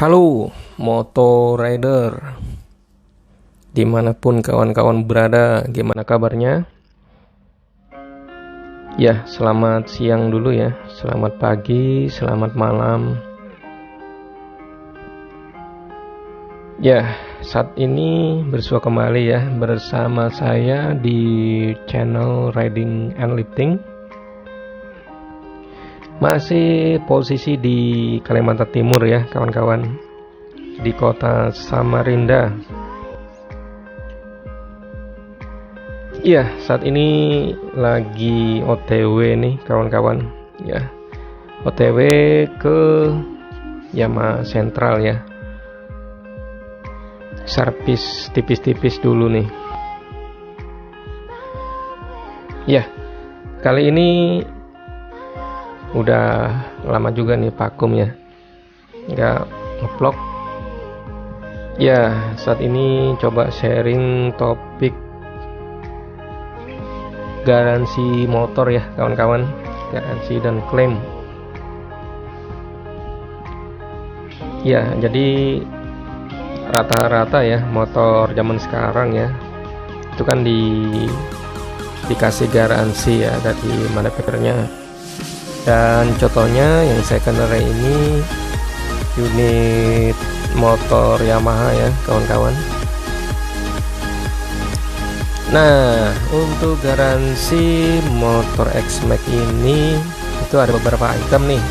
Halo Moto Rider, dimanapun kawan-kawan berada, gimana kabarnya? Ya, selamat siang dulu ya, selamat pagi, selamat malam. Ya, saat ini bersua kembali ya bersama saya di channel Riding and Lifting. Masih posisi di Kalimantan Timur ya kawan-kawan, di kota Samarinda. Iya, saat ini lagi OTW nih kawan-kawan ya, OTW ke Yamaha Sentral ya, servis tipis-tipis dulu nih. Ya, kali ini udah lama juga nih vakum ya, nggak ngevlog ya. Saat ini coba sharing topik garansi motor ya kawan-kawan, garansi dan klaim ya. Jadi rata-rata ya motor zaman sekarang ya itu kan dikasih garansi ya dari manufakturernya. Dan contohnya yang saya kendarai ini unit motor Yamaha ya kawan-kawan. Nah, untuk garansi motor X-Max ini itu ada beberapa item nih.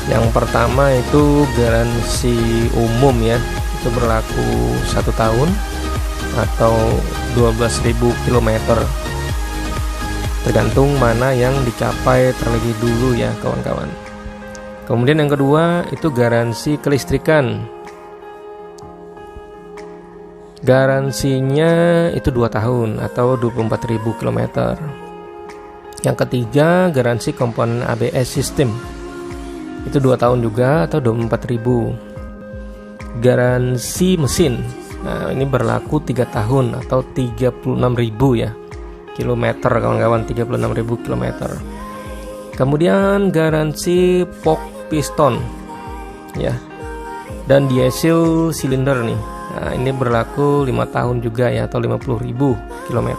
Yang pertama itu garansi umum ya, itu berlaku 1 tahun atau 12.000 km, tergantung mana yang dicapai terlebih dulu ya kawan-kawan. Kemudian yang kedua itu garansi kelistrikan, garansinya itu 2 tahun atau 24.000 km. Yang ketiga garansi komponen ABS sistem, itu 2 tahun juga atau 24.000. Garansi mesin, nah ini berlaku 3 tahun atau 36.000 ya kilometer kawan-kawan, 36.000 km. Kemudian garansi pok piston ya, dan diesel silinder nih. Nah, ini berlaku 5 tahun juga ya atau 50.000 km.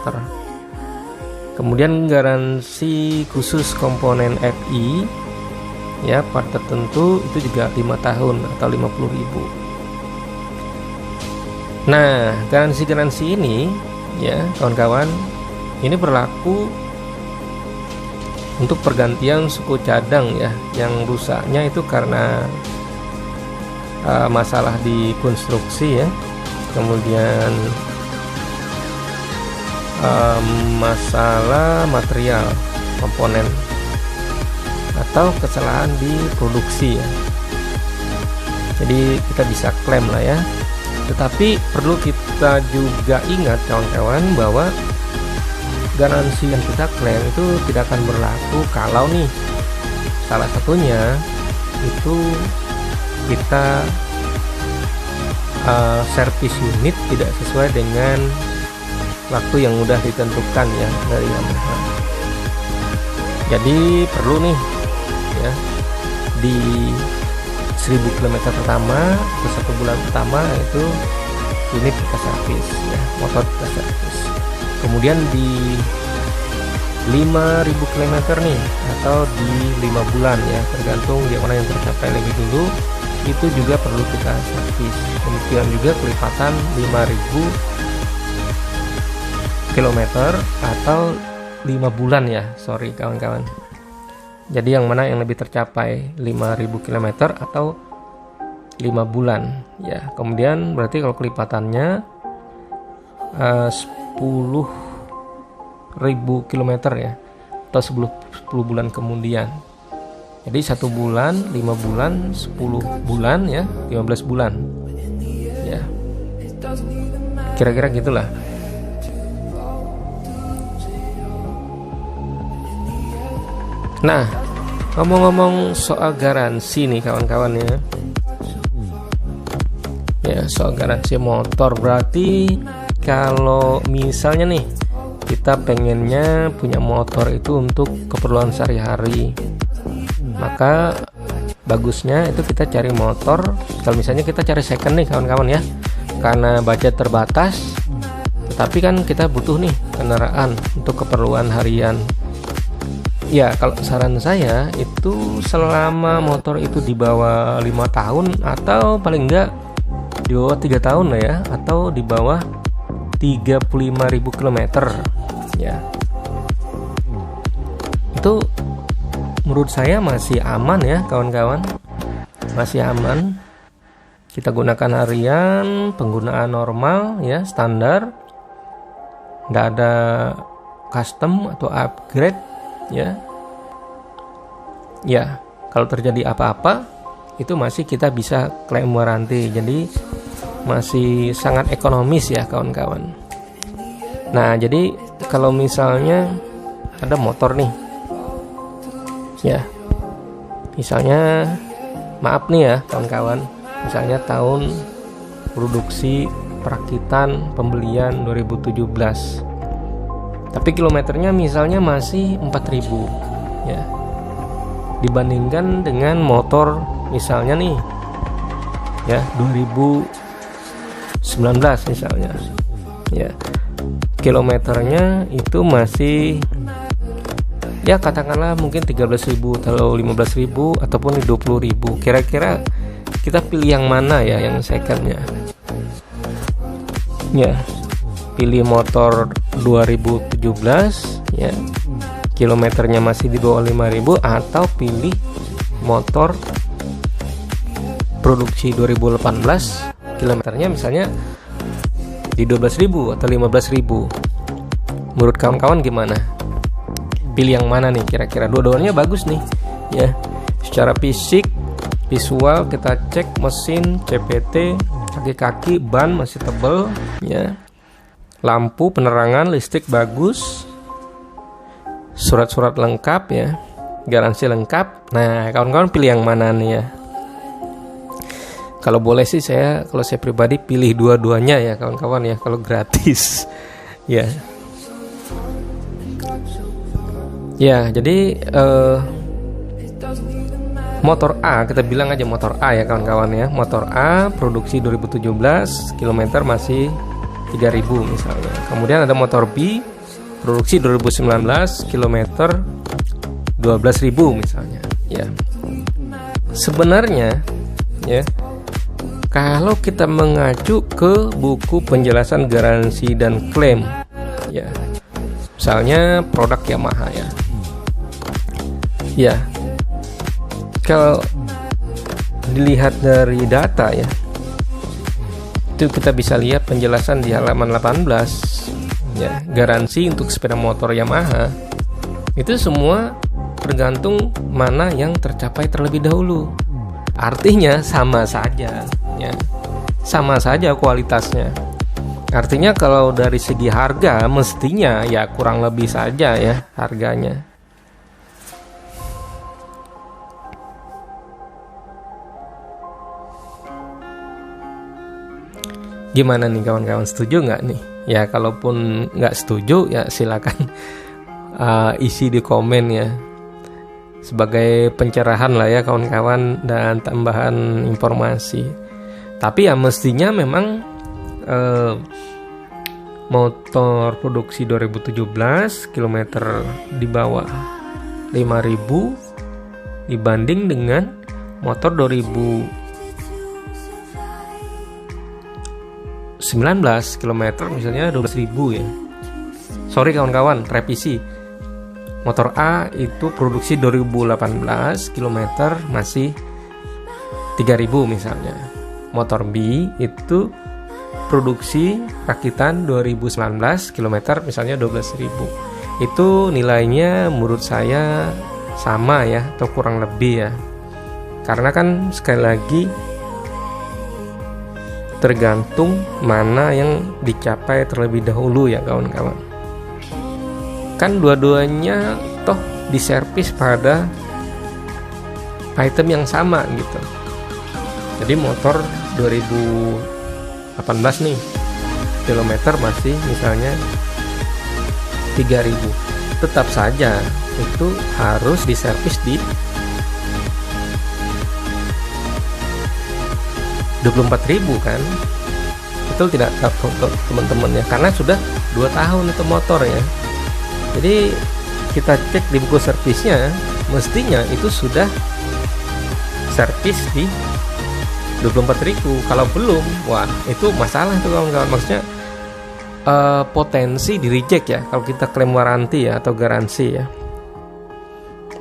Kemudian garansi khusus komponen FI ya, part tertentu itu juga 5 tahun atau 50.000. Nah, garansi ini ya kawan-kawan, ini berlaku untuk pergantian suku cadang ya, yang rusaknya itu karena masalah di konstruksi ya, kemudian masalah material komponen atau kesalahan di produksi ya. Jadi kita bisa klaim lah ya. Tetapi perlu kita juga ingat kawan-kawan bahwa garansi yang kita klaim itu tidak akan berlaku kalau nih salah satunya itu kita servis unit tidak sesuai dengan waktu yang udah ditentukan ya dari Yamaha. Jadi perlu nih ya, di 1000 km pertama atau 1 bulan pertama itu unit kita servis ya, motor kita servis. Kemudian di 5.000 km nih atau di 5 bulan ya, tergantung di mana yang tercapai lebih dulu, itu juga perlu kita servis. Demikian juga kelipatan 5.000 km atau 5 bulan ya, sorry kawan-kawan. Jadi yang mana yang lebih tercapai, 5.000 km atau 5 bulan ya. Kemudian berarti kalau kelipatannya 10.000 km ya, atau 10 bulan kemudian. Jadi 1 bulan, 5 bulan, 10 bulan ya, 15 bulan ya, kira-kira gitulah. Nah, ngomong-ngomong soal garansi nih kawan-kawan ya, soal garansi motor, berarti kalau misalnya nih kita pengennya punya motor itu untuk keperluan sehari-hari, maka bagusnya itu kita cari motor, kalau misalnya kita cari second nih kawan-kawan ya, karena budget terbatas, tetapi kan kita butuh nih kendaraan untuk keperluan harian. Ya, kalau saran saya itu selama motor itu di bawah 5 tahun atau paling enggak di bawah 3 tahun lah ya, atau di bawah 35.000 km ya, itu menurut saya masih aman ya kawan-kawan, masih aman. Kita gunakan harian, penggunaan normal ya, standar, nggak ada custom atau upgrade ya. Ya, kalau terjadi apa-apa itu masih kita bisa klaim waranti, jadi masih sangat ekonomis ya kawan-kawan. Nah, jadi kalau misalnya ada motor nih ya, misalnya maaf nih ya kawan-kawan, misalnya tahun produksi perakitan pembelian 2017, tapi kilometernya misalnya masih 4.000 ya, dibandingkan dengan motor misalnya nih ya 2019 misalnya ya, kilometernya itu masih ya katakanlah mungkin 13.000 atau 15.000 ataupun 20.000. Kira-kira kita pilih yang mana ya, yang secondnya ya? Pilih motor 2017 ya, kilometernya masih di bawah 5.000, atau pilih motor produksi 2018 kilometernya misalnya di 12.000 atau 15.000. Menurut kawan-kawan gimana? Pilih yang mana nih kira-kira? Dua-duanya bagus nih ya, secara fisik, visual kita cek mesin, CPT, kaki-kaki, ban masih tebel ya, lampu, penerangan, listrik bagus, surat-surat lengkap ya, garansi lengkap. Nah, kawan-kawan pilih yang mana nih ya? Kalau boleh sih kalau saya pribadi pilih dua-duanya ya kawan-kawan ya, kalau gratis ya. Ya, jadi motor A, kita bilang aja motor A ya kawan-kawan ya. Motor A produksi 2017, kilometer masih 3.000 misalnya. Kemudian ada motor B produksi 2019, kilometer 12.000 misalnya ya. Sebenarnya ya, kalau kita mengacu ke buku penjelasan garansi dan klaim ya, misalnya produk Yamaha ya, kalau dilihat dari data ya, itu kita bisa lihat penjelasan di halaman 18 ya, garansi untuk sepeda motor Yamaha itu semua tergantung mana yang tercapai terlebih dahulu. Artinya sama saja ya, sama saja kualitasnya. Artinya kalau dari segi harga mestinya ya kurang lebih saja ya harganya. Gimana nih kawan-kawan, setuju nggak nih? Ya kalaupun nggak setuju ya silakan isi di komen ya, sebagai pencerahan lah ya kawan-kawan dan tambahan informasi. Tapi ya mestinya memang motor produksi 2017 kilometer di bawah 5.000 dibanding dengan motor 2019 kilometer misalnya 12.000 ya. Sorry kawan-kawan, revisi. Motor A itu produksi 2018 kilometer masih 3.000 misalnya. Motor B itu produksi rakitan 2019 kilometer misalnya 12.000. Itu nilainya menurut saya sama ya, atau kurang lebih ya. Karena kan sekali lagi tergantung mana yang dicapai terlebih dahulu ya kawan-kawan. Kan dua-duanya toh diservis pada item yang sama gitu. Jadi motor 2018 nih kilometer masih misalnya 3.000, tetap saja itu harus diservis di 24.000 kan. Betul tidak untuk teman-teman ya, karena sudah 2 tahun itu motor ya. Jadi kita cek di buku servisnya, mestinya itu sudah servis di 24.000. Kalau belum, wah itu masalah tuh kawan-kawan. Maksudnya potensi di reject ya kalau kita klaim waranti ya atau garansi ya.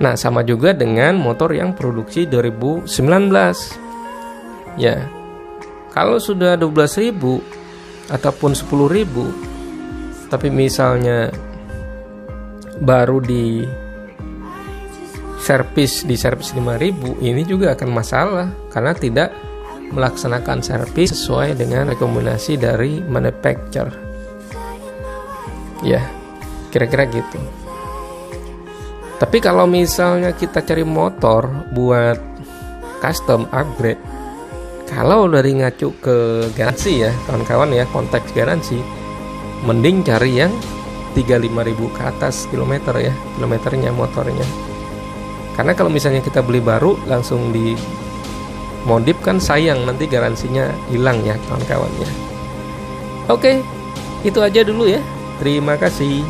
Nah sama juga dengan motor yang produksi 2019 ya. Kalau sudah 12.000 ataupun 10.000, tapi misalnya baru di servis 5.000, ini juga akan masalah karena tidak melaksanakan servis sesuai dengan rekomendasi dari manufacturer. Ya, kira-kira gitu. Tapi kalau misalnya kita cari motor buat custom upgrade, kalau dari ngacu ke garansi ya kawan-kawan ya, konteks garansi, mending cari yang 35.000 ke atas kilometer ya, kilometernya motornya. Karena kalau misalnya kita beli baru langsung di modif kan sayang, nanti garansinya hilang ya kawan-kawan ya. Oke, itu aja dulu ya. Terima kasih.